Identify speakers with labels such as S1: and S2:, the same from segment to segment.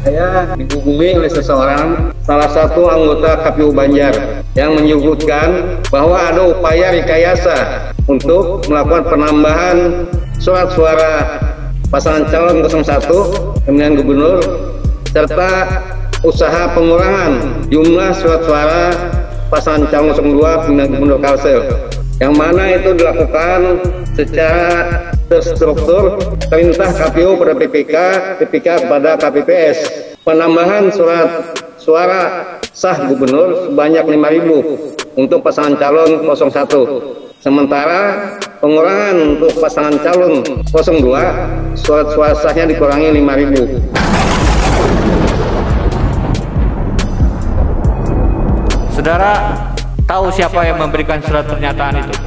S1: Saya dihubungi oleh seseorang, salah satu anggota KPU Banjar, yang menyebutkan bahwa ada upaya rekayasa untuk melakukan penambahan surat suara pasangan calon 01 pemilihan gubernur serta usaha pengurangan jumlah surat suara pasangan calon 02 pemilihan gubernur Kalsel, yang mana itu dilakukan secara terstruktur perintah KPU pada PPK kepada KPPS. Penambahan surat suara sah gubernur sebanyak 5.000 untuk pasangan calon 01. Sementara pengurangan untuk pasangan calon 02 surat suara sahnya dikurangi 5.000.
S2: Saudara tahu siapa yang memberikan surat pernyataan itu?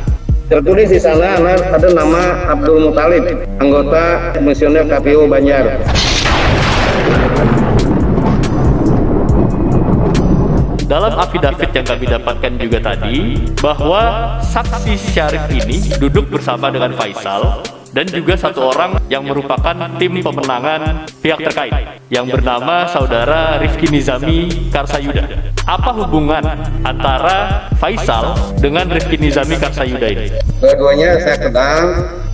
S1: Tertulis di sana ada nama Abdul Muthalib, anggota komisioner KPU Banjar.
S2: Dalam afidavit yang kami dapatkan juga tadi, bahwa saksi Syarif ini duduk bersama dengan Faisal dan juga satu orang yang merupakan tim pemenangan pihak terkait yang bernama saudara Rifki Nizami Karsayuda. Apa hubungan antara Faisal dengan Rifki Nizami Karsayuda ini?
S1: Dua-duanya saya kenal.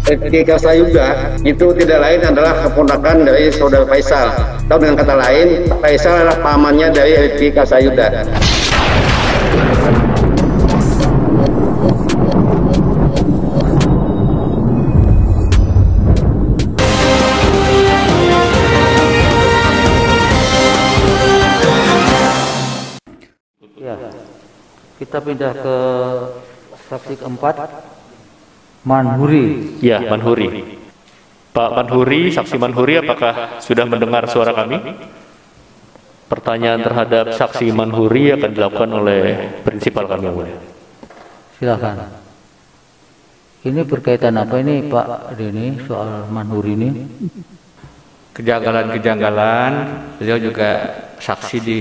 S1: Rifki Karsayuda itu tidak lain adalah keponakan dari saudara Faisal. Atau dengan kata lain, Faisal adalah pamannya dari Rifki Karsayuda.
S3: Ya, kita pindah ke saksi keempat, Manhuri.
S2: Ya, Manhuri. Pak Manhuri, saksi Manhuri, apakah sudah mendengar suara kami? Pertanyaan terhadap saksi Manhuri akan dilakukan oleh prinsipal kami yang mulia.
S3: Silakan. Ini berkaitan apa ini Pak Denny soal Manhuri ini?
S4: Kejanggalan-kejanggalan, beliau juga saksi di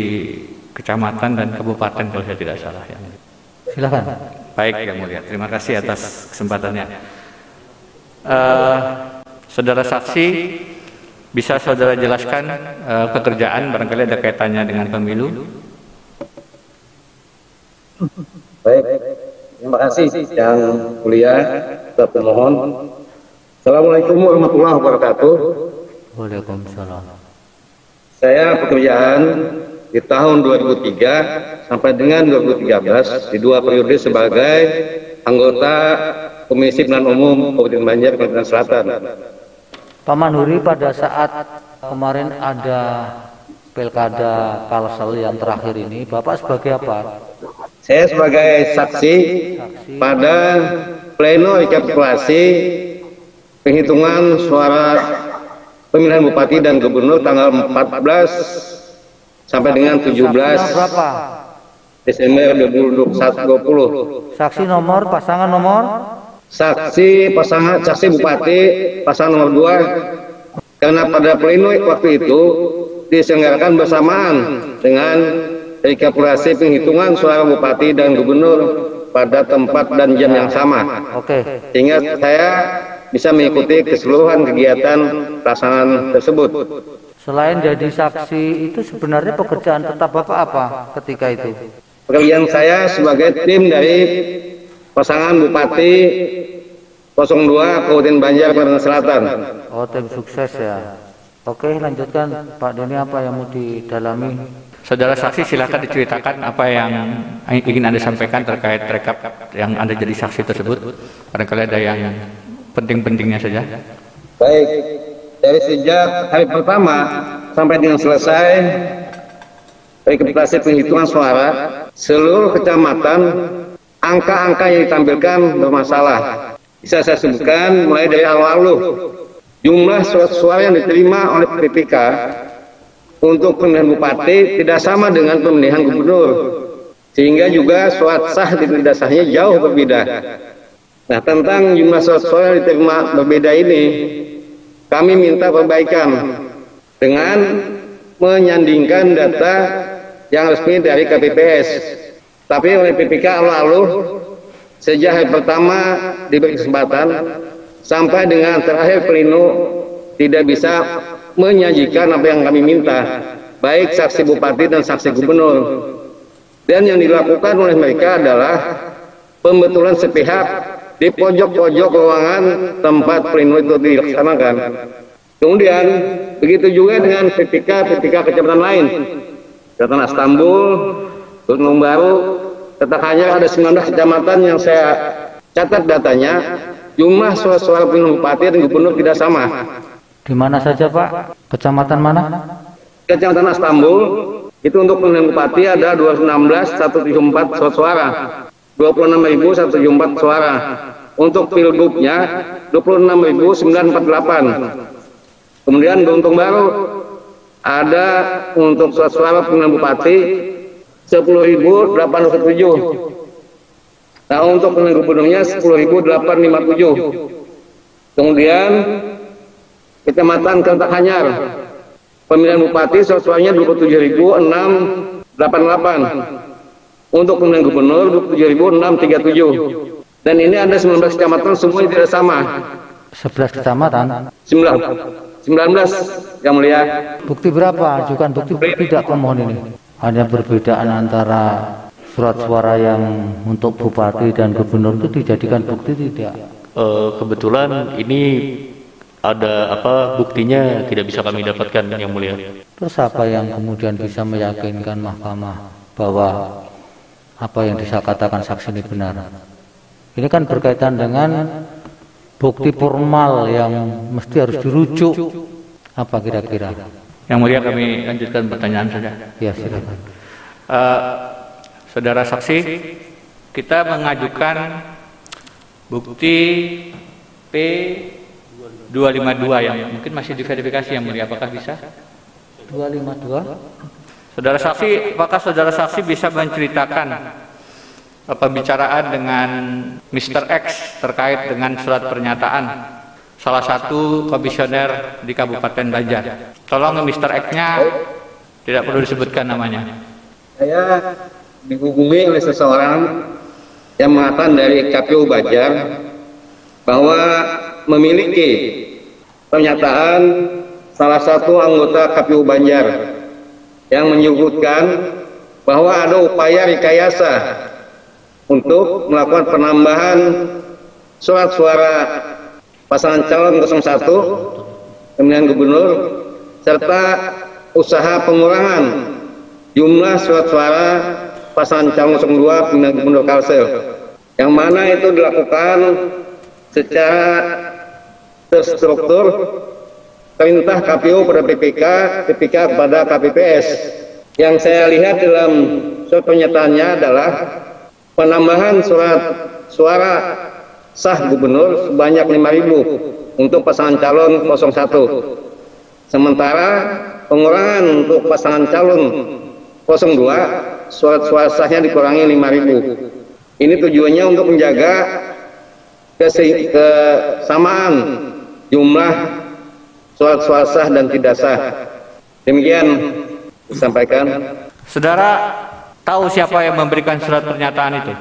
S4: kecamatan dan kabupaten kalau saya tidak salah ya.
S3: Silakan.
S4: Baik yang mulia, terima kasih atas kesempatannya. Saudara saksi, bisa saudara jelaskan pekerjaan barangkali ada kaitannya dengan pemilu?
S1: Baik, terima kasih yang mulia Pak Pemohon. Assalamualaikum warahmatullahi wabarakatuh.
S3: Waalaikumsalam.
S1: Saya pekerjaan di tahun 2003 sampai dengan 2013 di dua periode sebagai anggota Komisi Pemilihan Umum Kabupaten Banjar, Kalimantan Selatan.
S3: Pak Manhuri, pada saat kemarin ada Pilkada Kalsel yang terakhir ini, Bapak sebagai apa?
S1: Saya sebagai saksi pada pleno rekapitulasi penghitungan suara pemilihan bupati dan gubernur tanggal 14 sampai dengan 17 Desember 2020.
S3: Saksi nomor, pasangan nomor?
S1: Saksi pasangan, saksi bupati pasangan nomor 2, karena pada pleno waktu itu diselenggarakan bersamaan dengan rekapitulasi penghitungan suara bupati dan gubernur pada tempat dan jam yang sama.
S3: Oke.
S1: Sehingga saya bisa mengikuti keseluruhan kegiatan pelaksanaan tersebut.
S3: Selain jadi saksi, itu sebenarnya pekerjaan tetap Bapak apa ketika itu?
S1: Pekerjaan saya sebagai tim dari pasangan Bupati 02 Kabupaten Banjar, Kalimantan Selatan.
S3: Oh, tim sukses ya. Oke, lanjutkan Pak Denny, apa yang mau didalami?
S4: Saudara saksi, silakan diceritakan apa yang ingin Anda sampaikan terkait rekap yang Anda jadi saksi tersebut. Barangkali ada yang penting-pentingnya saja.
S1: Baik, dari sejak hari pertama sampai dengan selesai rekapitulasi penghitungan suara, seluruh kecamatan angka-angka yang ditampilkan bermasalah. Bisa saya sebutkan mulai dari awal jumlah surat suara yang diterima oleh PPK untuk pemilihan bupati tidak sama dengan pemilihan gubernur, sehingga juga surat sah dan tidak sahnya jauh berbeda. Nah, tentang jumlah surat suara yang diterima berbeda ini, kami minta perbaikan dengan menyandingkan data yang resmi dari KPPS. Tapi oleh PPK lalu sejak hari pertama diberi kesempatan sampai dengan terakhir pleno tidak bisa menyajikan apa yang kami minta. baik saksi bupati dan saksi gubernur. Dan yang dilakukan oleh mereka adalah pembetulan sepihak di pojok-pojok ruangan tempat pleno itu dilaksanakan. Kemudian begitu juga dengan PPK kecamatan lain, Kecamatan Astambul, Gunung Baru, hanya ada 19 kecamatan yang saya catat datanya, jumlah suara pemilihan bupati dan gubernur tidak sama.
S3: Di mana saja Pak? Kecamatan mana?
S1: Kecamatan Astambul itu untuk pemilihan bupati ada 216.174 surat suara, 26.174 suara. Untuk pilgubnya 26.948. Kemudian Gunung Baru ada untuk surat suara pemilihan bupati 10.807. Nah, untuk pemilihan gubernurnya 10.857. Kemudian Kecamatan Karanganyar pemilihan bupati surat suaranya 27.688. Untuk pemilihan gubernur 27.637. Dan ini ada 19 kecamatan semuanya tidak sama.
S3: 11 kecamatan?
S1: 19 yang mulia.
S3: Bukti berapa? Ajukan bukti tidak pemohon ini. Hanya perbedaan antara surat suara yang untuk bupati dan gubernur itu dijadikan bukti tidak?
S2: Kebetulan ini ada buktinya tidak bisa kami dapatkan yang mulia.
S3: Terus apa yang kemudian bisa meyakinkan mahkamah bahwa apa yang dikatakan saksi ini benar? Ini kan berkaitan dengan bukti formal yang mesti harus dirujuk. Apa kira-kira?
S4: Yang mulia, kami lanjutkan pertanyaan saja.
S3: Ya, silakan.
S4: Saudara saksi, kita mengajukan bukti P252 yang mungkin masih diverifikasi yang mulia. Apakah bisa?
S3: 252?
S4: Saudara saksi, apakah saudara saksi bisa menceritakan pembicaraan dengan Mr. X terkait dengan surat pernyataan salah satu komisioner di Kabupaten Banjar? Tolong Mr. X-nya tidak perlu disebutkan namanya.
S1: Saya dihubungi oleh seseorang yang mengatakan dari KPU Banjar bahwa memiliki pernyataan salah satu anggota KPU Banjar yang menyebutkan bahwa ada upaya rekayasa untuk melakukan penambahan surat suara pasangan calon 01 pemilihan gubernur serta usaha pengurangan jumlah surat suara pasangan calon 02 pemilihan gubernur Kalsel, yang mana itu dilakukan secara terstruktur, perintah KPU pada PPK kepada KPPS. Yang saya lihat dalam surat pernyataannya adalah penambahan surat suara sah gubernur sebanyak 5.000 untuk pasangan calon 01. Sementara pengurangan untuk pasangan calon 02 surat suara sahnya dikurangi 5.000. Ini tujuannya untuk menjaga kesamaan jumlah surat suara sah dan tidak sah. Demikian disampaikan.
S4: Saudara tahu siapa yang memberikan surat pernyataan itu?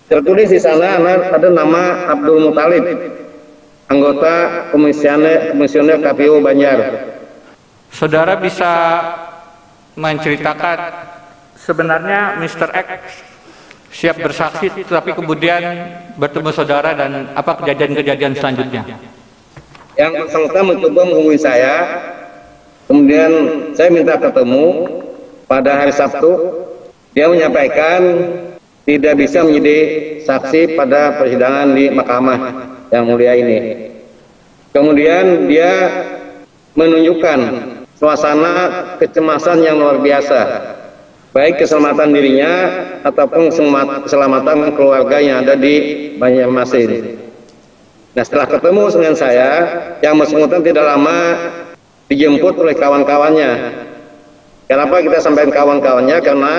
S1: Tertulis di sana ada nama Abdul Muthalib, anggota komisioner KPU Banjar.
S4: Saudara bisa menceritakan sebenarnya Mr. X siap bersaksi, tapi kemudian bertemu saudara dan apa kejadian-kejadian selanjutnya?
S1: Yang bersangkutan mencoba menghubungi saya, kemudian saya minta ketemu pada hari Sabtu. Dia menyampaikan tidak bisa menjadi saksi pada persidangan di mahkamah yang mulia ini. Kemudian dia menunjukkan suasana kecemasan yang luar biasa, baik keselamatan dirinya ataupun keselamatan keluarga yang ada di Banjarmasin. Nah, setelah ketemu dengan saya, yang bersangkutan tidak lama dijemput oleh kawan-kawannya. Kenapa kita sampaikan kawan-kawannya? Karena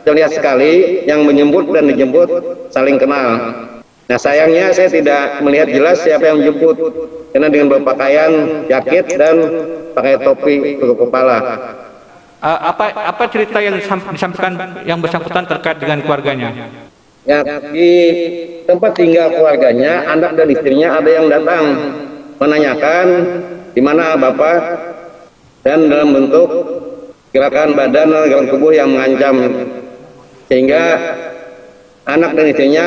S1: terlihat sekali yang menjemput dan dijemput saling kenal. Nah, sayangnya saya tidak melihat jelas siapa yang menjemput karena dengan berpakaian jaket dan pakai topi tutup kepala.
S4: Apa cerita yang disampaikan yang bersangkutan terkait dengan keluarganya?
S1: Ya, di tempat tinggal keluarganya, anak dan istrinya ada yang datang menanyakan di mana bapak, dan dalam bentuk gerakan badan dan gerakan tubuh yang mengancam, sehingga anak dan istrinya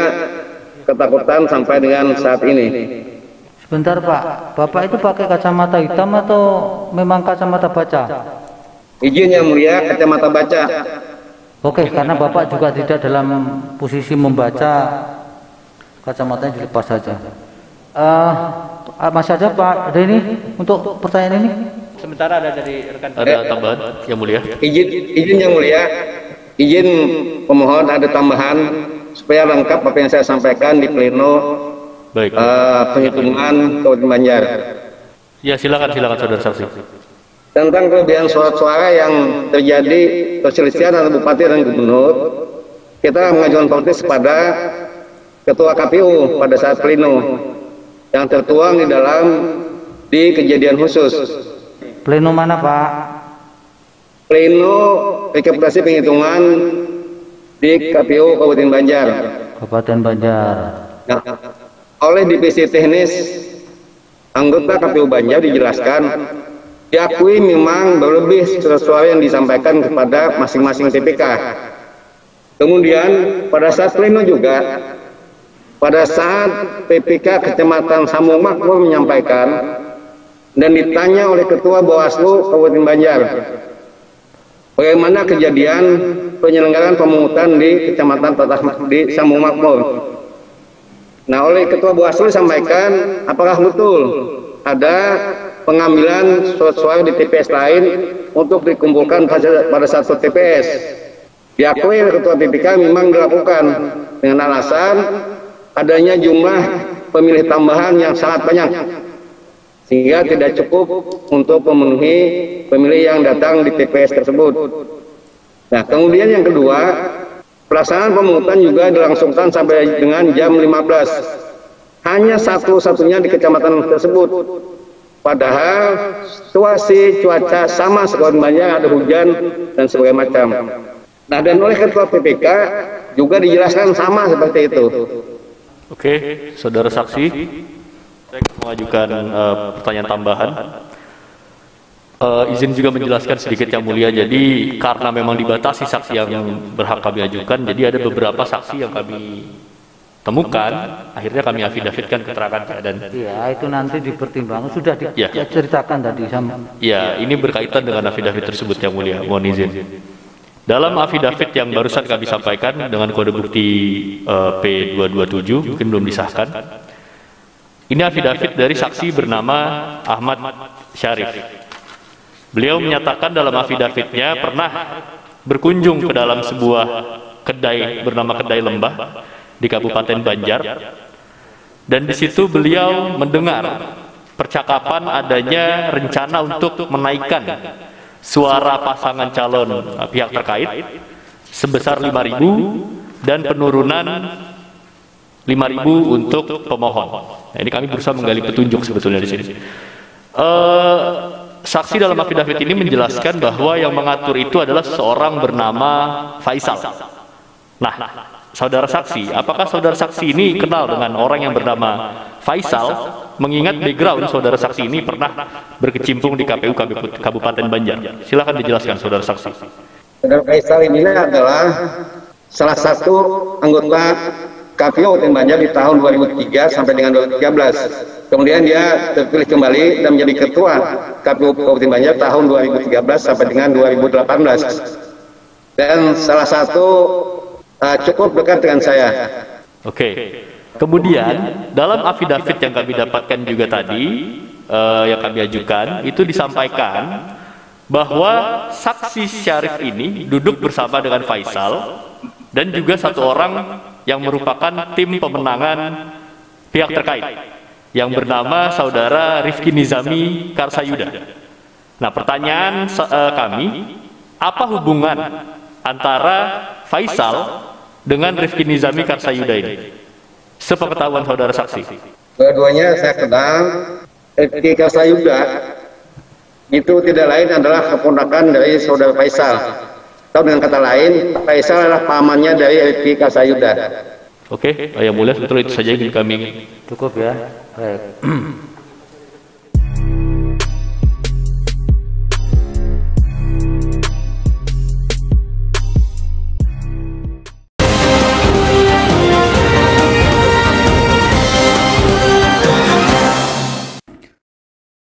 S1: ketakutan sampai dengan saat ini.
S3: Sebentar Pak, Bapak itu pakai kacamata hitam atau memang kacamata baca?
S1: Izin Yang Mulia, kacamata baca.
S3: Oke, karena Bapak juga tidak dalam posisi membaca, kacamatanya dilepas saja. Masih ada Pak Denny untuk pertanyaan ini?
S4: Sementara ada dari rekan.
S2: Ada tambahan Yang Mulia?
S1: Izin Yang Mulia, izin pemohon ada tambahan supaya lengkap apa yang saya sampaikan di pleno
S2: Baik.
S1: penghitungan Kabupaten Banjar.
S2: Ya, silakan saudara saksi.
S1: Tentang kelebihan suara yang terjadi perselisihan antara bupati dan gubernur, kita mengajukan protes kepada Ketua KPU pada saat pleno yang tertuang di kejadian khusus.
S3: Pleno mana Pak?
S1: Pleno rekapitulasi penghitungan di KPU Kabupaten Banjar.
S3: Kabupaten Banjar.
S1: Nah, oleh divisi teknis anggota KPU Banjar dijelaskan, diakui memang berlebih suara yang disampaikan kepada masing-masing TPK. Kemudian pada saat pleno juga, pada saat PPK Kecamatan Samung Makmur menyampaikan dan ditanya oleh Ketua Bawaslu Kabupaten Banjar, bagaimana kejadian penyelenggaraan pemungutan di Kecamatan di Samung Makmur. Nah, oleh Ketua Bawaslu disampaikan apakah betul ada pengambilan suara di TPS lain untuk dikumpulkan pada satu TPS. Diakui oleh Ketua PPK memang dilakukan dengan alasan adanya jumlah pemilih tambahan yang sangat banyak, sehingga tidak cukup untuk memenuhi pemilih yang datang di TPS tersebut. Nah, kemudian yang kedua, pelaksanaan pemungutan juga dilangsungkan sampai dengan jam 15. Hanya satu-satunya di kecamatan tersebut. Padahal situasi cuaca sama sekolah banyak, ada hujan dan sebagainya macam. Nah, dan oleh Ketua PPK juga dijelaskan sama seperti itu.
S2: Oke, saudara saksi, saya mengajukan pertanyaan tambahan. Izin juga menjelaskan sedikit Yang Mulia. Jadi karena memang dibatasi saksi yang berhak kami ajukan, jadi ada beberapa saksi yang kami temukan, akhirnya kami afidavitkan keterangannya. Dan
S3: iya, itu nanti dipertimbangkan, sudah diceritakan tadi sama.
S2: ya, ini berkaitan dengan afidavit tersebut Yang Mulia, mohon izin. Dalam afidavit yang barusan kami sampaikan dengan kode bukti P227, mungkin belum disahkan. Ini afidavit dari saksi bernama Ahmad Syarif. Beliau menyatakan dalam afidavitnya pernah berkunjung ke dalam sebuah kedai bernama Kedai Lembah di Kabupaten Banjar, dan di situ beliau mendengar percakapan adanya rencana untuk menaikkan suara pasangan calon pihak terkait sebesar 5.000 dan penurunan 5.000 untuk pemohon. Nah, ini kami berusaha menggali petunjuk sebetulnya di sini. Saksi dalam afidavit ini menjelaskan bahwa yang mengatur itu adalah seseorang bernama Faisal. Nah, saudara saksi, apakah saudara saksi ini kenal dengan orang yang bernama Faisal? Mengingat background saudara saksi ini pernah berkecimpung di KPU Kabupaten Banjar. Silakan dijelaskan saudara saksi.
S1: Saudara Faisal ini adalah salah satu anggota KPU Kabupaten Banjar di tahun 2003 sampai dengan 2013. Kemudian dia terpilih kembali dan menjadi ketua KPU Kabupaten Banjar tahun 2013 sampai dengan 2018. Dan salah satu cukup dekat dengan saya.
S2: Oke. Kemudian dalam afidavit yang kami dapatkan juga tadi yang kami ajukan itu disampaikan bahwa saksi Syarif ini duduk bersama dengan Faisal dan juga satu orang yang merupakan tim pemenangan pihak terkait yang bernama saudara Rifki Nizami Karsayuda. Nah, pertanyaan kami, apa hubungan antara Faisal dengan Rifki Nizami Karsayuda ini? Sepengetahuan saudara saksi.
S1: Dua-duanya saya kenal. Rifki Karsayuda itu tidak lain adalah keponakan dari saudara Faisal. Atau dengan kata lain, Faisal adalah pamannya dari Rifki Karsayuda.
S2: Oke, Yang Mulia, betul itu saja yang kami.
S3: Cukup ya. Baik.